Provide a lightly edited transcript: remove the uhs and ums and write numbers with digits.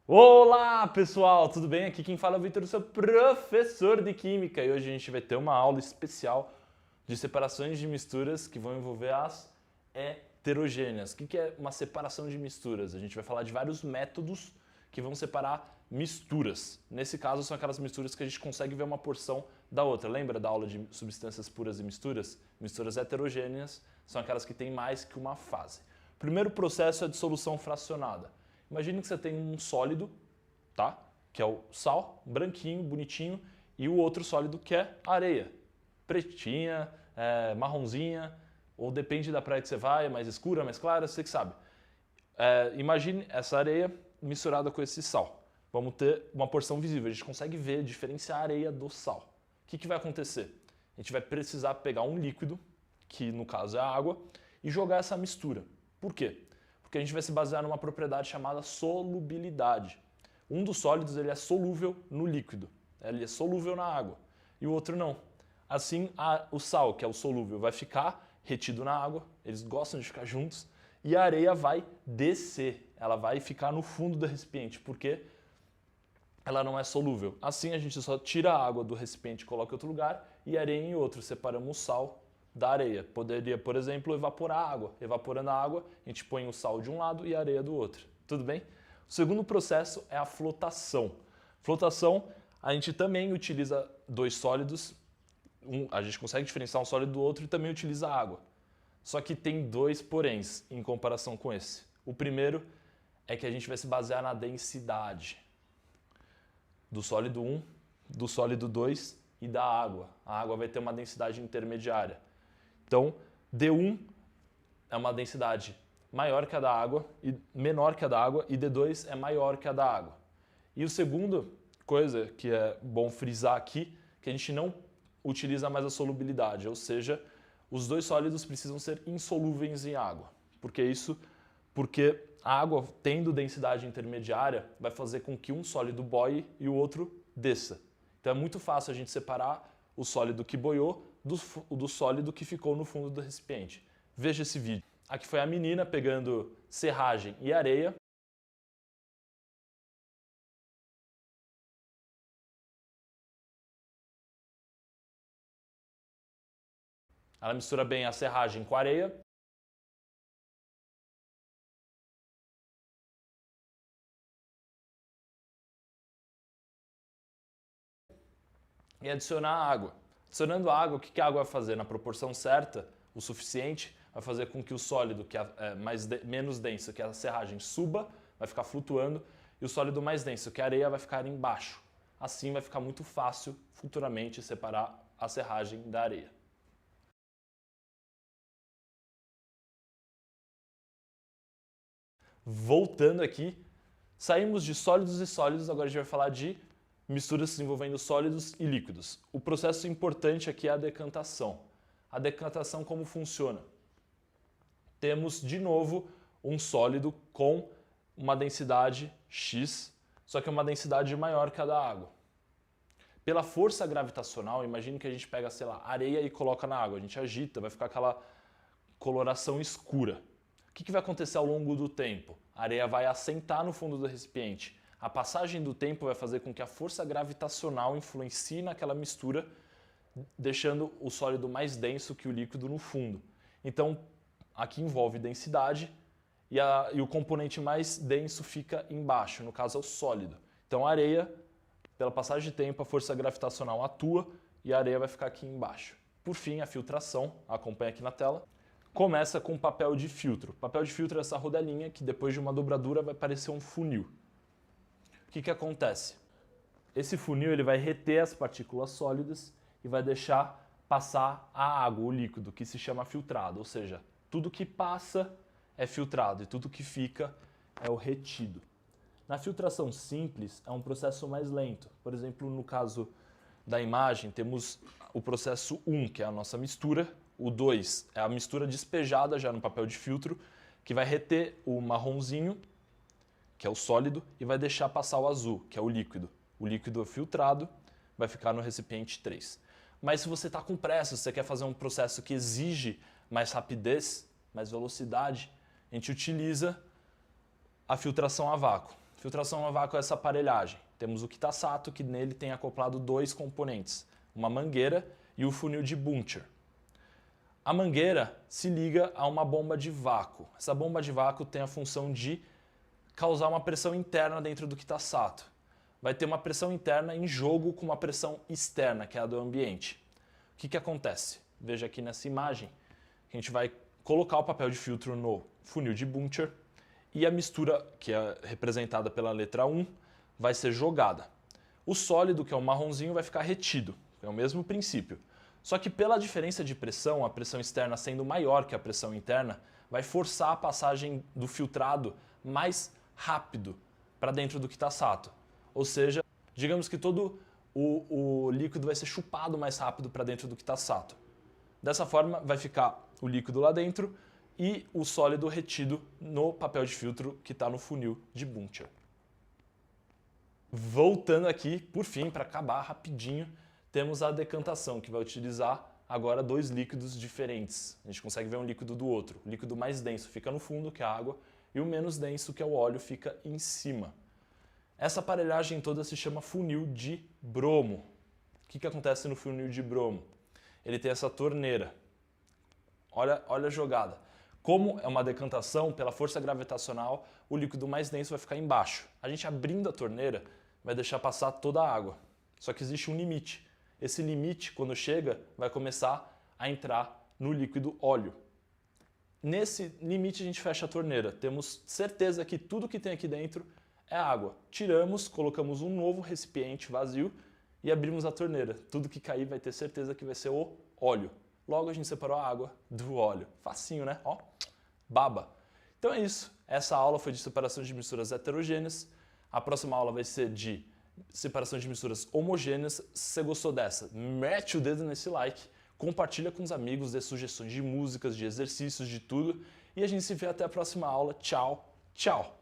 Olá pessoal, tudo bem? Aqui quem fala é o Vitor, seu professor de Química, e hoje a gente vai ter uma aula especial de separações de misturas que vão envolver as heterogêneas. O que é uma separação de misturas? A gente vai falar de vários métodos que vão separar misturas. Nesse caso são aquelas misturas que a gente consegue ver uma porção da outra. Lembra da aula de substâncias puras e misturas? Misturas heterogêneas são aquelas que têm mais que uma fase. O primeiro processo é a dissolução fracionada. Imagine que você tem um sólido, tá? Que é o sal, branquinho, bonitinho, e o outro sólido que é areia. Pretinha, marronzinha, ou depende da praia que você vai, é mais escura, mais clara, você que sabe. Imagine essa areia misturada com esse sal. Vamos ter uma porção visível, a gente consegue ver, diferenciar a areia do sal. O que vai acontecer? A gente vai precisar pegar um líquido, que no caso é a água, e jogar essa mistura. Por quê? Porque a gente vai se basear numa propriedade chamada solubilidade. Um dos sólidos ele é solúvel no líquido, ele é solúvel na água, e o outro não. Assim, o sal, que é o solúvel, vai ficar retido na água, eles gostam de ficar juntos, e a areia vai descer, ela vai ficar no fundo do recipiente, porque ela não é solúvel. Assim, a gente só tira a água do recipiente e coloca em outro lugar, e a areia em outro, separamos o sal da areia. Poderia, por exemplo, evaporar a água. Evaporando a água, a gente põe o sal de um lado e a areia do outro. Tudo bem? O segundo processo é a flotação. Flotação, a gente também utiliza dois sólidos, a gente consegue diferenciar um sólido do outro e também utiliza água. Só que tem dois poréns em comparação com esse. O primeiro é que a gente vai se basear na densidade do sólido 1, do sólido 2 e da água. A água vai ter uma densidade intermediária. Então, D1 é uma densidade maior que a da água e menor que a da água, e D2 é maior que a da água. E a segunda coisa que é bom frisar aqui, que a gente não utiliza mais a solubilidade, ou seja, os dois sólidos precisam ser insolúveis em água. Por que isso? Porque a água, tendo densidade intermediária, vai fazer com que um sólido boie e o outro desça. Então é muito fácil a gente separar o sólido que boiou do sólido que ficou no fundo do recipiente. Veja esse vídeo. Aqui foi a menina pegando serragem e areia. Ela mistura bem a serragem com a areia. E adicionar a água. Adicionando a água, o que a água vai fazer? Na proporção certa, o suficiente, vai fazer com que o sólido que é menos denso, que é a serragem, suba, vai ficar flutuando, e o sólido mais denso, que é a areia, vai ficar embaixo. Assim vai ficar muito fácil, futuramente, separar a serragem da areia. Voltando aqui, saímos de sólidos e sólidos, agora a gente vai falar de misturas envolvendo sólidos e líquidos. O processo importante aqui é a decantação. A decantação como funciona? Temos de novo um sólido com uma densidade X, só que uma densidade maior que a da água. Pela força gravitacional, imagine que a gente pega, sei lá, areia e coloca na água, a gente agita, vai ficar aquela coloração escura. O que vai acontecer ao longo do tempo? A areia vai assentar no fundo do recipiente. A passagem do tempo vai fazer com que a força gravitacional influencie naquela mistura, deixando o sólido mais denso que o líquido no fundo. Então, aqui envolve densidade e o componente mais denso fica embaixo, no caso é o sólido. Então, a areia, pela passagem de tempo, a força gravitacional atua e a areia vai ficar aqui embaixo. Por fim, a filtração, acompanha aqui na tela, começa com papel de filtro. Papel de filtro é essa rodelinha que depois de uma dobradura vai parecer um funil. O que acontece? Esse funil ele vai reter as partículas sólidas e vai deixar passar a água, o líquido, que se chama filtrado, ou seja, tudo que passa é filtrado e tudo que fica é o retido. Na filtração simples é um processo mais lento. Por exemplo, no caso da imagem, temos o processo 1, que é a nossa mistura, o 2 é a mistura despejada já no papel de filtro, que vai reter o marronzinho, que é o sólido, e vai deixar passar o azul, que é o líquido. O líquido filtrado vai ficar no recipiente 3. Mas se você está com pressa, se você quer fazer um processo que exige mais rapidez, mais velocidade, a gente utiliza a filtração a vácuo. Filtração a vácuo é essa aparelhagem. Temos o Kitasato, que nele tem acoplado dois componentes, uma mangueira e o funil de Buncher. A mangueira se liga a uma bomba de vácuo. Essa bomba de vácuo tem a função de causar uma pressão interna dentro do Kitasato. Vai ter uma pressão interna em jogo com uma pressão externa, que é a do ambiente. O que acontece? Veja aqui nessa imagem, que a gente vai colocar o papel de filtro no funil de Buncher e a mistura, que é representada pela letra 1, vai ser jogada. O sólido, que é o marronzinho, vai ficar retido. É o mesmo princípio. Só que pela diferença de pressão, a pressão externa sendo maior que a pressão interna, vai forçar a passagem do filtrado mais rápido para dentro do Kitasato. Ou seja, digamos que todo o líquido vai ser chupado mais rápido para dentro do Kitasato. Dessa forma, vai ficar o líquido lá dentro e o sólido retido no papel de filtro que está no funil de Buncher. Voltando aqui, por fim, para acabar rapidinho, temos a decantação, que vai utilizar agora dois líquidos diferentes. A gente consegue ver um líquido do outro. O líquido mais denso fica no fundo, que é a água, e o menos denso, que é o óleo, fica em cima. Essa aparelhagem toda se chama funil de bromo. O que acontece no funil de bromo? Ele tem essa torneira. Olha a jogada. Como é uma decantação, pela força gravitacional, o líquido mais denso vai ficar embaixo. A gente abrindo a torneira vai deixar passar toda a água. Só que existe um limite. Esse limite, quando chega, vai começar a entrar no líquido óleo. Nesse limite a gente fecha a torneira. Temos certeza que tudo que tem aqui dentro é água. Tiramos, colocamos um novo recipiente vazio e abrimos a torneira. Tudo que cair vai ter certeza que vai ser o óleo. Logo a gente separou a água do óleo. Facinho, né? Ó, baba. Então é isso. Essa aula foi de separação de misturas heterogêneas. A próxima aula vai ser de separação de misturas homogêneas. Se você gostou dessa, mete o dedo nesse like, compartilha com os amigos, dê sugestões de músicas, de exercícios, de tudo. E a gente se vê até a próxima aula. Tchau, tchau!